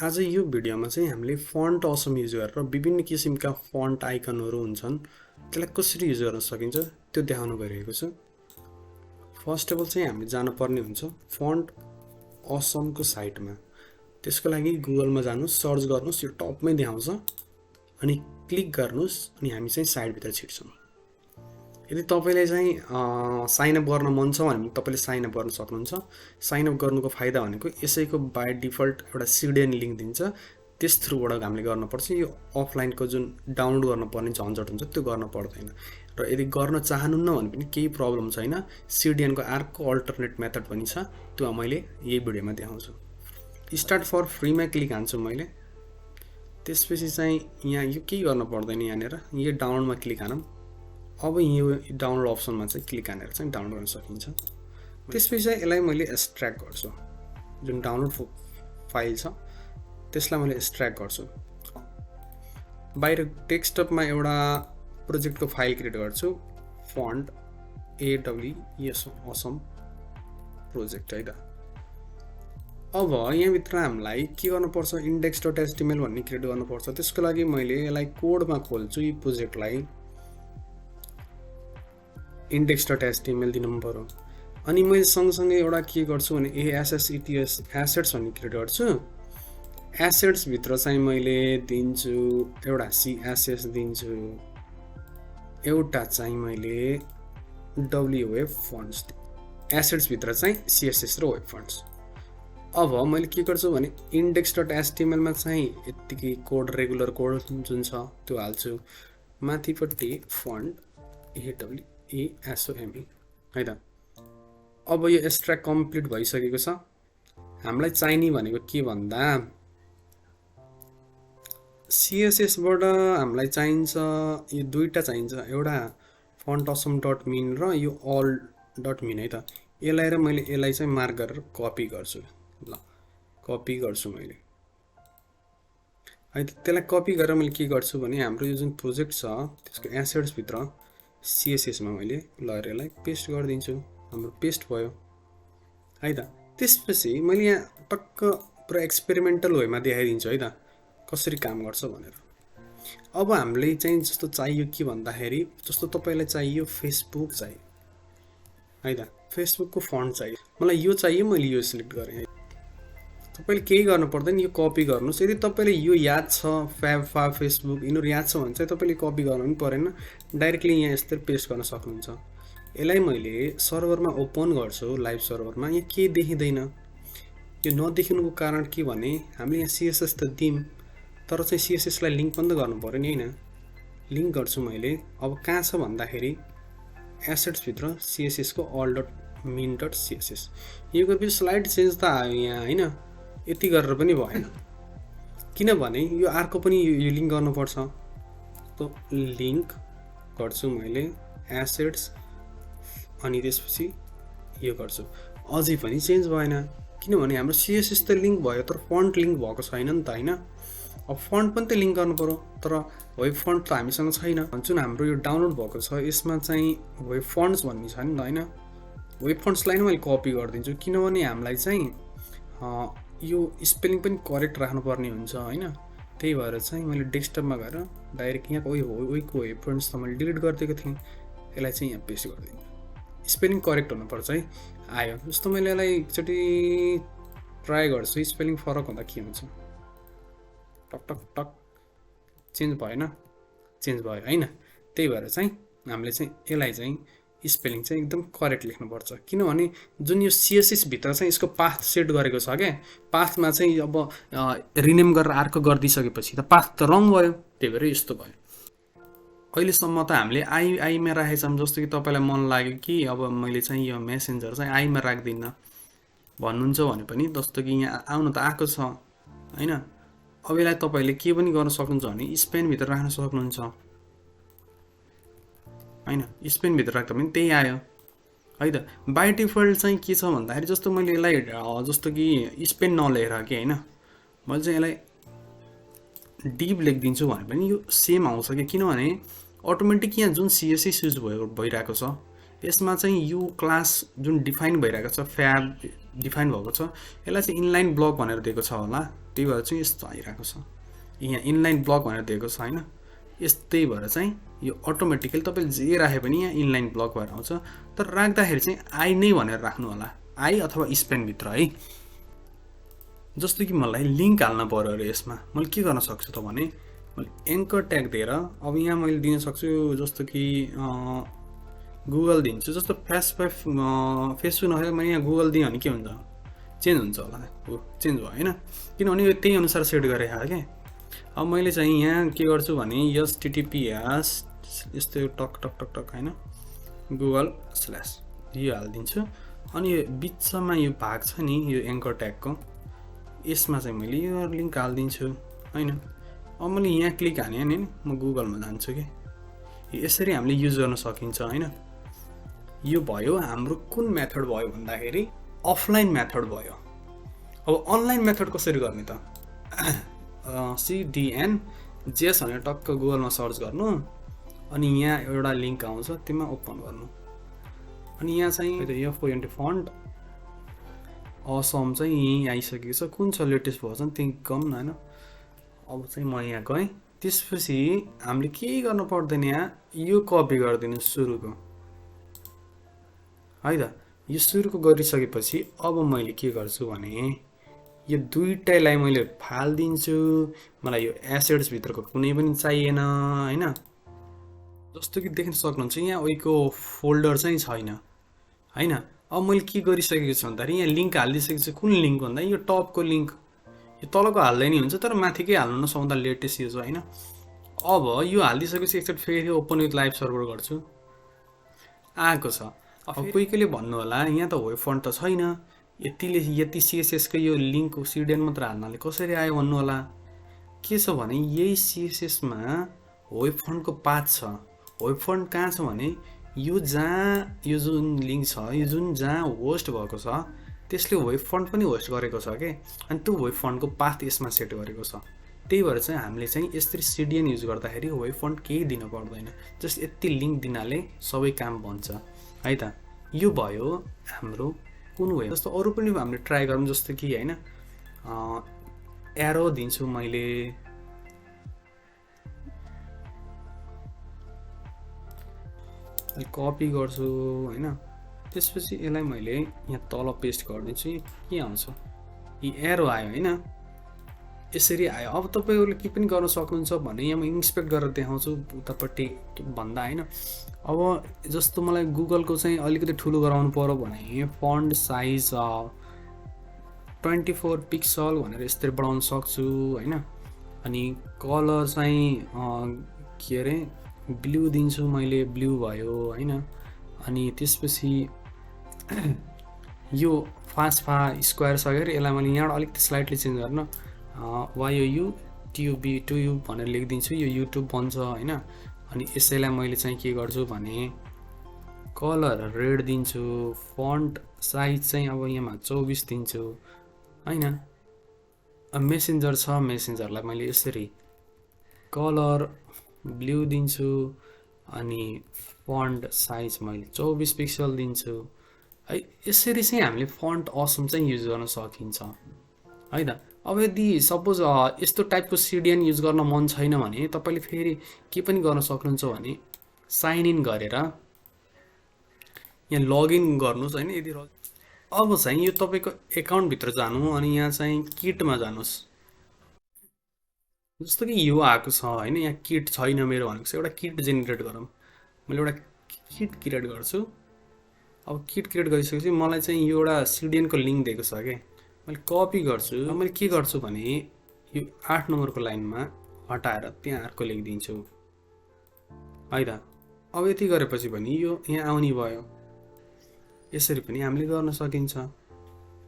आज यो भिडियोमा चाहिँ हामीले फन्ट असम युज गरेर विभिन्न किसिमका फन्ट आइकनहरू हुन्छन् त्यसलाई कसरी युज गर्न सकिन्छ त्यो देखाउन गइरहेको छु। फर्स्ट अफ अल चाहिँ हामीले जानुपर्ने हुन्छ फन्ट असमको साइटमा। त्यसको लागि गुगलमा जानुस्, सर्च गर्नुस्, यो टपमै देखाउँछ अनि क्लिक गर्नुस् अनि हामी चाहिँ साइटभित्र छिर्छौँ। यदि तपाईलाई चाहिँ साइन अप गर्न मन छ भने तपाईले साइन अप गर्न सक्नुहुन्छ। साइन अप गर्नुको फाइदा भनेको यसैको बाइ डिफल्ट एउटा CDN लिंक दिन्छ, त्यस थ्रुबाट हामीले गर्नुपर्छ। यो अफलाइनको जुन डाउनलोड गर्नुपर्ने झन्झट हुन्छ त्यो गर्न पर्दैन। र यदि गर्न चाहनुहुन्न भने पनि केही प्रब्लम छैन, CDN को अर्को अल्टरनेट मेथड पनि छ, त्यो मैले यही भिडियोमा देखाउँछु। स्टार्ट फर फ्रीमा क्लिक हान्छु मैले। त्यसपछि चाहिँ यहाँ यो केही गर्न पर्दैन, यहाँनिर यो डाउनलोडमा क्लिक हानौँ। अब यो डाउनलोड अप्सनमा चाहिँ क्लिक हानेर चाहिँ डाउनलोड गर्न सकिन्छ। त्यसपछि चाहिँ यसलाई मैले एक्सट्र्याक्ट गर्छु, जुन डाउनलोड फाइल छ त्यसलाई मैले एक्सट्र्याक्ट गर्छु। बाहिर डेस्कटपमा एउटा प्रोजेक्टको फाइल क्रिएट गर्छु, फन्ट AWS असम प्रोजेक्ट है त। अब यहाँभित्र हामीलाई के गर्नुपर्छ, index.html भन्ने क्रिएट गर्नुपर्छ। त्यसको लागि मैले यसलाई कोडमा खोल्छु, यो प्रोजेक्टलाई index.html दिनु पर्यो। अनि मैले सँगसँगै एउटा के गर्छु भने assets भन्ने क्रिएट गर्छु। एसेट्स भित्र चाहिँ मैले दिन्छु एउटा CSS दिन्छु, एउटा चाहिँ मैले वेब फन्ट्स। एसेट्स भित्र चाहिँ CSS र वेब फन्ट्स। अब मैले के गर्छु भने index.html मा चाहिँ यतिकै कोड, रेगुलर कोड जुन छ त्यो हाल्छु। माथिपट्टि फन्ट AWSOME है त। अब यो एक्सट्र्याक्ट कम्प्लिट भइसकेको छ। हामीलाई चाहिने भनेको के भन्दा CSS बाट हामीलाई चाहिन्छ यो दुईटा चाहिन्छ, एउटा फन्ट असम .min र यो all.min है त। यसलाई र मैले यसलाई चाहिँ मार्क गरेर कपी गर्छु। ल कपी गर्छु मैले है त। त्यसलाई कपी गरेर मैले के गर्छु भने हाम्रो यो जुन प्रोजेक्ट छ त्यसको एसेट्स भित्र CSS मा मैले लगेर यसलाई पेस्ट गरिदिन्छु। हाम्रो पेस्ट भयो है त। त्यसपछि मैले यहाँ टक्क पुरा एक्सपेरिमेन्टल वेमा देखाइदिन्छु है त कसरी काम गर्छ भनेर। अब हामीले चाहिँ जस्तो चाहियो के भन्दाखेरि, जस्तो तपाईलाई चाहियो फेसबुक चाहियो है त, फेसबुकको फन्ट चाहियो, मलाई यो चाहियो, मैले यो सिलेक्ट गरेँ है। तपाईले केही गर्नु पर्दैन, यो कपी गर्नुस्। यदि तपाईले यो याद छ फा फेसबुक यिनीहरू याद छ भने चाहिँ तपाईले कपी गर्नु पनि परेन, डाइरेक्टली यहाँ यस्तै पेस्ट गर्न सक्नुहुन्छ। यसलाई मैले सर्भरमा ओपन गर्छु, लाइभ सर्भरमा। यहाँ के देखिँदैन, यो नदेखिनुको कारण के भने हामीले यहाँ CSS त दियौँ तर चाहिँ CSS लाई लिङ्क पनि त गर्नु पर्यो नि हैन। लिङ्क गर्छु मैले। अब कहाँ छ भन्दाखेरि एसेट्स भित्र CSS को all.min.css। यो गरेपछि स्लाइड चेन्ज त आयो यहाँ हैन, यति गरेर पनि भएन, किनभने यो अर्को पनि यो लिङ्क गर्नुपर्छ। त लिङ्क गर्छु मैले एसेट्स अनि त्यसपछि यो गर्छु, अझै पनि चेन्ज भएन, किनभने हाम्रो CSS त लिङ्क भयो तर फन्ट लिङ्क भएको छैन नि त हैन। अब फन्ट पनि त लिङ्क गर्नु पर्यो, तर वेब फन्ट त हामीसँग छैन। जुन हाम्रो यो डाउनलोड भएको छ यसमा चाहिँ वेब फन्ट्स भन्ने छ नि त हैन। वेब फन्ट्सलाई नै मैले कपी गरिदिन्छु, किनभने हामीलाई चाहिँ यो स्पेलिङ पनि करेक्ट राख्नुपर्ने हुन्छ हैन। त्यही भएर चाहिँ मैले डेस्कटपमा गएर डाइरेक्ट यहाँको वेबको वेब फन्ट्स त मैले डिलिट गरिदिएको थिएँ, यसलाई चाहिँ यहाँ पेस्ट गरिदिन्छु। स्पेलिङ करेक्ट हुनुपर्छ है। आयो जस्तो मैले यसलाई एकचोटि ट्राई गर्छु, स्पेलिङ फरक हुँदा के हुन्छ, टक टक टक चेन्ज भएन, चेन्ज भयो हैन। त्यही भएर चाहिँ हामीले चाहिँ यसलाई चाहिँ स्पेलिङ चाहिँ एकदम करेक्ट लेख्नुपर्छ, किनभने जुन यो CSS भित्र चाहिँ यसको पाथ सेट गरेको छ क्या, पाथमा चाहिँ अब रिनेम गरेर अर्को गरिदिइसकेपछि त पाथ त रङ भयो, त्यही भएर यस्तो भयो। अहिलेसम्म त हामीले आईमा राखेछौँ। जस्तो कि तपाईँलाई मन लाग्यो कि अब मैले चाहिँ यो मेसेन्जर चाहिँ आईमा राख्दिनँ भन्नुहुन्छ भने पनि, जस्तो कि यहाँ आउनु त आएको छ हैन। अब यसलाई तपाईँले के पनि गर्न सक्नुहुन्छ भने स्पेनभित्र राख्न सक्नुहुन्छ हैन। स्पेनभित्र राख्दा पनि त्यही आयो है त। बाई डिफल्ट चाहिँ के छ भन्दाखेरि जस्तो मैले यसलाई जस्तो कि स्पेन नलेखेर कि हैन, मैले चाहिँ यसलाई डिप लेखिदिन्छु भने पनि यो सेम आउँछ कि, किनभने अटोमेटिक यहाँ जुन CSS युज भइरहेको छ यसमा चाहिँ यो क्लास जुन डिफाइन भइरहेको छ, फ्याब डिफाइन भएको छ, यसलाई चाहिँ इनलाइन ब्लक भनेर दिएको छ होला त्यही भएर चाहिँ यस्तो आइरहेको छ। यहाँ इनलाइन ब्लक भनेर दिएको छ होइन, यस्तै भएर चाहिँ यो अटोमेटिकली तपाईँले जे राखे पनि यहाँ इनलाइन ब्लक भएर आउँछ। तर राख्दाखेरि चाहिँ आई नै भनेर राख्नु होला, आई अथवा स्पेनभित्र है। जस्तो कि मलाई लिङ्क हाल्न पऱ्यो अरे यसमा, मैले के गर्न सक्छु त भने मैले एङ्कर ट्याग दिएर अब यहाँ मैले दिन सक्छु जस्तो कि गुगल दिन्छु। जस्तो फेसबुक नखेर मैले यहाँ गुगल दिएँ भने के हुन्छ, चेन्ज हुन्छ होला, हो चेन्ज भयो होइन, किनभने यो त्यही अनुसार सेट गरेको क्या। अब मैले चाहिँ यहाँ के गर्छु भने HTTPS यस्तो टक टक टक टक होइन गुगल/ यो हालिदिन्छु। अनि यो बिचमा यो भाग छ नि यो एङ्कर ट्यागको, यसमा चाहिँ मैले यो लिङ्क हालिदिन्छु होइन। अब मैले यहाँ क्लिक हाने नि म गुगलमा जान्छु कि, यसरी हामीले युज गर्न सकिन्छ होइन। यो भयो हाम्रो कुन मेथड भयो भन्दाखेरि अफलाइन मेथड भयो। अब अनलाइन मेथड कसरी गर्ने त CDN जेस भनेर टक्क गुगलमा सर्च गर्नु, अनि यहाँ एउटा लिङ्क आउँछ त्यसमा ओपन गर्नु, अनि यहाँ चाहिँ FONT फन्ट असम चाहिँ यहीँ आइसकेको छ। कुन छ लेटेस्ट भर्जन त्यही गम न होइन। अब चाहिँ म यहाँ गएँ, त्यसपछि हामीले केही गर्नु पर्दैन, यहाँ यो कपी गरिदिनु सुरुको है त। यो सुरुको गरिसकेपछि अब मैले के गर्छु भने यो दुईटैलाई मैले फालिदिन्छु। मलाई यो एसेट्स भित्रको कुनै पनि चाहिएन होइन। जस्तो कि देख्न सक्नुहुन्छ यहाँ उहीको फोल्डर चाहिँ छैन होइन। अब मैले के गरिसकेको छु भन्दाखेरि यहाँ लिङ्क हालिदिइसकेको छु। कुन लिङ्क भन्दा यो टपको लिङ्क, यो तलको हाल्दै नि हुन्छ तर माथिकै हाल्नु नसक्दा लेटेस्ट युज होइन। अब यो हालिदिइसकेपछि एकचोटि फेरि ओपन विथ लाइभ सर्भर गर्छु, आएको छ। अब कोही कोहीले भन्नु होला यहाँ त वेब फन्ट त छैन, यति CSS को यो लिङ्क CDN मात्र हाल्नाले कसरी आयो भन्नु होला। के छ भने यही CSS मा वेब फन्टको पाथ छ। वेब फन्ट कहाँ छ भने यो जहाँ यो जुन लिङ्क छ, यो जुन जहाँ होस्ट भएको छ त्यसले वेब फन्ट पनि होस्ट गरेको छ के, अनि त्यो वेब फन्टको पाथ यसमा सेट गरेको छ। त्यही भएर चाहिँ हामीले चाहिँ यसरी CDN युज गर्दाखेरि वेब फन्ट केही दिन पर्दैन, जस्ट यति लिङ्क दिनाले सबै काम बन्छ है त। यो भयो हाम्रो कुन वेब। जस्तो अरू पनि हामीले ट्राई गरौँ, जस्तो कि होइन एरो दिन्छु मैले, कपी गर्छु होइन। त्यसपछि यसलाई मैले यहाँ तल पेस्ट गरिदिन्छु। के आउँछ, यी एरो आयो होइन, यसरी आयो। अब तपाईँहरूले के पनि गर्न सक्नुहुन्छ भने यहाँ म इन्सपेक्ट गरेर देखाउँछु उतापट्टि भन्दा होइन। अब जस्तो मलाई गुगलको चाहिँ अलिकति ठुलो गराउनु पर्यो भने फन्ट साइज 24 पिक्सल भनेर यस्तरी बढाउन सक्छु होइन। अनि कलर चाहिँ के अरे ब्लू दिन्छु मैले, ब्लू भयो होइन। अनि त्यसपछि यो फास्फा स्क्वायर छ अरे, यसलाई मैले यहाँबाट अलिकति स्लाइटली चेन्ज गर्न YOUTUB भनेर लेखिदिन्छु, यो युट्युब बन्छ होइन। अनि यसैलाई मैले चाहिँ के गर्छु भने कलर रेड दिन्छु, फन्ट साइज चाहिँ अब यहाँ 24 दिन्छु होइन। मेसेन्जर छ, मेसेन्जरलाई मैले यसरी कलर ब्लू दिन्छु, अनि फन्ट साइज मैले 24 पिक्सल दिन्छु है। यसरी चाहिँ हामीले फन्ट असम चाहिँ युज गर्न सकिन्छ है त। अब यदि सपोज यस्तो टाइपको CDN युज गर्न मन छैन भने तपाईँले फेरि के पनि गर्न सक्नुहुन्छ भने साइन इन गरेर यहाँ लगइन गर्नुहोस् होइन। यदि अब चाहिँ यो तपाईँको एकाउन्टभित्र जानु, अनि यहाँ चाहिँ किटमा जानुहोस्। जस्तो कि यो आएको छ होइन, यहाँ किट छैन मेरो भनेको छ। एउटा किट जेनेरेट गरौँ, मैले एउटा किट क्रिएट गर्छु। अब किट क्रिएट गरिसकेपछि मलाई चाहिँ यो एउटा CDN को लिङ्क दिएको छ क्या, मैले कपी गर्छु। अब मैले के गर्छु भने यो 8 नम्बरको लाइनमा हटाएर त्यहाँ अर्को लेखिदिन्छु है त। अब यति गरेपछि पनि यो यहाँ आउने भयो। यसरी पनि हामीले गर्न सकिन्छ।